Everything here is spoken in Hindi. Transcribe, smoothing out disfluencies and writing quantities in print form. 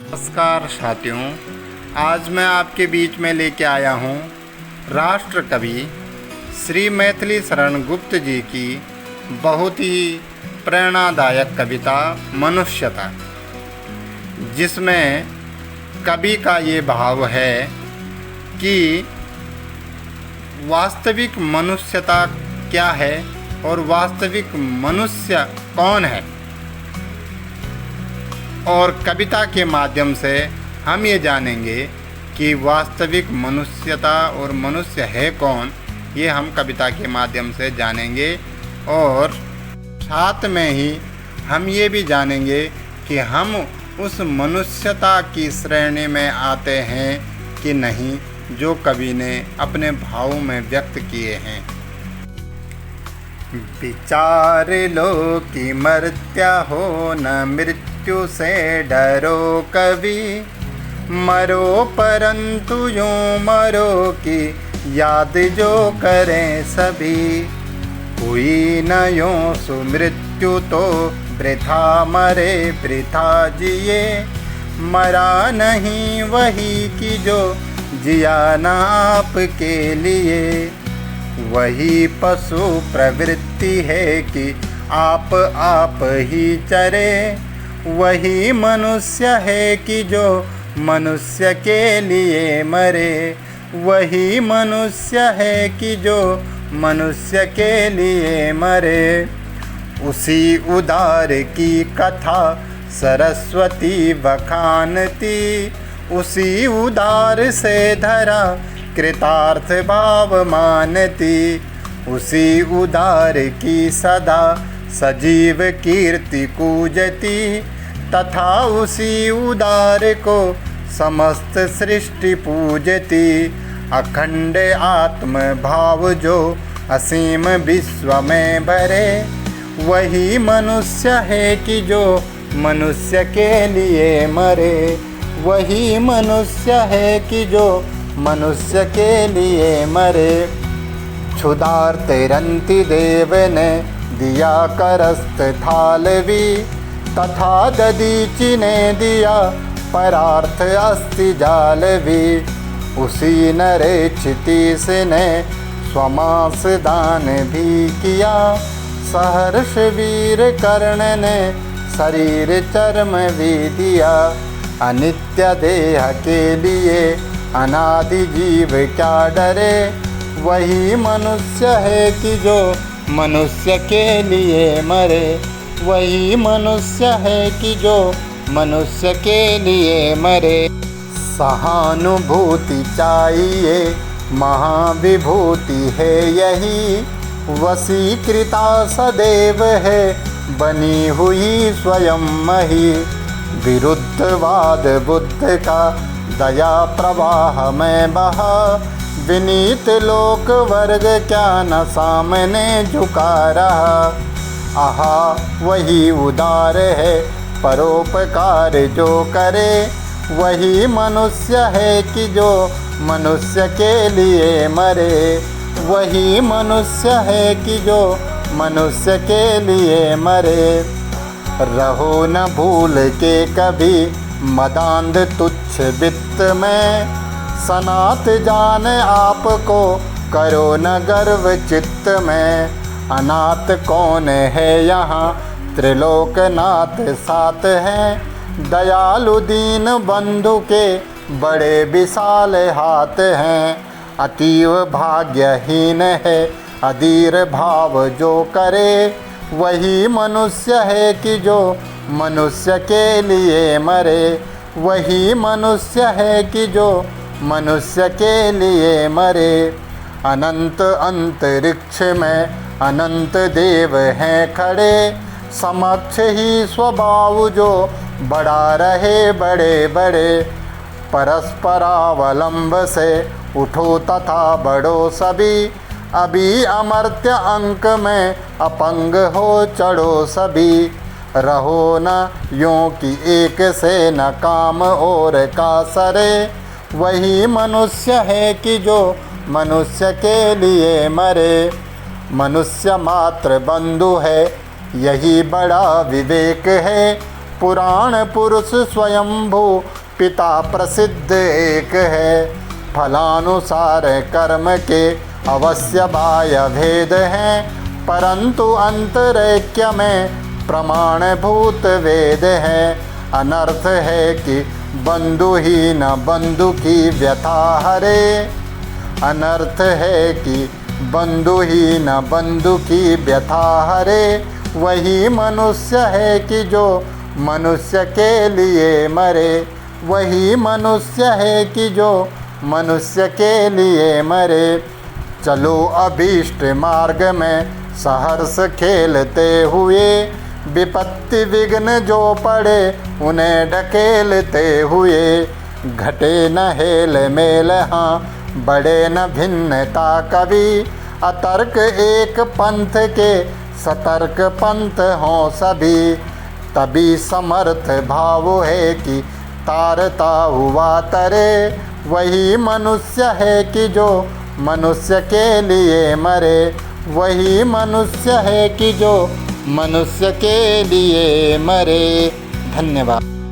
नमस्कार साथियों, आज मैं आपके बीच में लेके आया हूँ राष्ट्र कवि श्री मैथिली शरण गुप्त जी की बहुत ही प्रेरणादायक कविता मनुष्यता, जिसमें कवि का ये भाव है कि वास्तविक मनुष्यता क्या है और वास्तविक मनुष्य कौन है। और कविता के माध्यम से हम ये जानेंगे कि वास्तविक मनुष्यता और मनुष्य है कौन, ये हम कविता के माध्यम से जानेंगे। और साथ में ही हम ये भी जानेंगे कि हम उस मनुष्यता की श्रेणी में आते हैं कि नहीं, जो कवि ने अपने भावों में व्यक्त किए हैं। विचार लो कि मर्त्य हो न मृत्यु से डरो कवि, मरो परंतु यूं मरो कि याद जो करें सभी। हुई न यूं सुमृत्यु तो वृथा मरे वृथा जिए, मरा नहीं वही कि जो जिया न आपके लिए। वही पशु प्रवृत्ति है कि आप ही चरे, वही मनुष्य है कि जो मनुष्य के लिए मरे। वही मनुष्य है कि जो मनुष्य के लिए मरे। उसी उदार की कथा सरस्वती बखानती, उसी उदार से धरा कृतार्थ भाव मानती। उसी उदार की सदा सजीव कीर्ति कूजती, तथा उसी उदार को समस्त सृष्टि पूजती। अखंड आत्म भाव जो असीम विश्व में भरे, वही मनुष्य है कि जो मनुष्य के लिए मरे। वही मनुष्य है कि जो मनुष्य के लिए मरे। क्षुधार्त रंति देव ने दिया करस्त थालवी, तथा ददीचि ने दिया परार्थ अस्ति जालवी। उसी नरे क्षितिज ने स्वमास दान भी किया, सहर्ष वीर कर्ण ने शरीर चर्म भी दिया। अनित्य देह के लिए अनादि जीव क्या डरे, वही मनुष्य है कि जो मनुष्य के लिए मरे। वही मनुष्य है कि जो मनुष्य के लिए मरे। सहानुभूति चाहिए महाविभूति है यही, वशीकृता सदैव है बनी हुई स्वयं मही। विरुद्धवाद बुद्ध का दया प्रवाह में बहा, विनीत लोक वर्ग क्या न सामने झुका रहा। आहा वही उदार है परोपकार जो करे, वही मनुष्य है कि जो मनुष्य के लिए मरे। वही मनुष्य है कि जो मनुष्य के लिए मरे। रहो न भूल के कभी मदांध तुच्छ वित्त में, सनात जान आपको करो न गर्व चित्त में। अनाथ कौन है यहाँ त्रिलोकनाथ साथ हैं, दयालु दीन बंधु के बड़े विशाल हाथ हैं। अतीव भाग्यहीन है अधीर भाव जो करे, वही मनुष्य है कि जो मनुष्य के लिए मरे। वही मनुष्य है कि जो मनुष्य के लिए मरे। अनंत अंतरिक्ष में अनंत देव हैं खड़े, समक्ष ही स्वभाव जो बड़ा रहे बड़े बड़े। परस्परावलंब से उठो तथा बढ़ो सभी, अभी अमर्त्य अंक में अपंग हो चढ़ो सभी। रहो न यूं कि एक से न काम और का सरे, वही मनुष्य है कि जो मनुष्य के लिए मरे। मनुष्य मात्र बंधु है यही बड़ा विवेक है, पुराण पुरुष स्वयंभू पिता प्रसिद्ध एक है। फलानुसार कर्म के अवश्य बाह्य भेद हैं, परंतु अंतरैक्य में प्रमाणभूत वेद है। अनर्थ है कि बंधु ही न बंधु की व्यथा हरे, अनर्थ है कि बंधु ही न बंधु की व्यथा हरे। वही मनुष्य है कि जो मनुष्य के लिए मरे, वही मनुष्य है कि जो मनुष्य के लिए मरे। चलो अभीष्ट मार्ग में सहर्ष खेलते हुए, विपत्ति विघ्न जो पड़े उन्हें ढकेलते हुए। घटे न हेल मेल हाँ बड़े न भिन्नता कभी, अतर्क एक पंथ के सतर्क पंथ हों सभी। तभी समर्थ भाव है कि तारता हुआ तरे, वही मनुष्य है कि जो मनुष्य के लिए मरे, वही मनुष्य है कि जो मनुष्य के लिए मरे। धन्यवाद।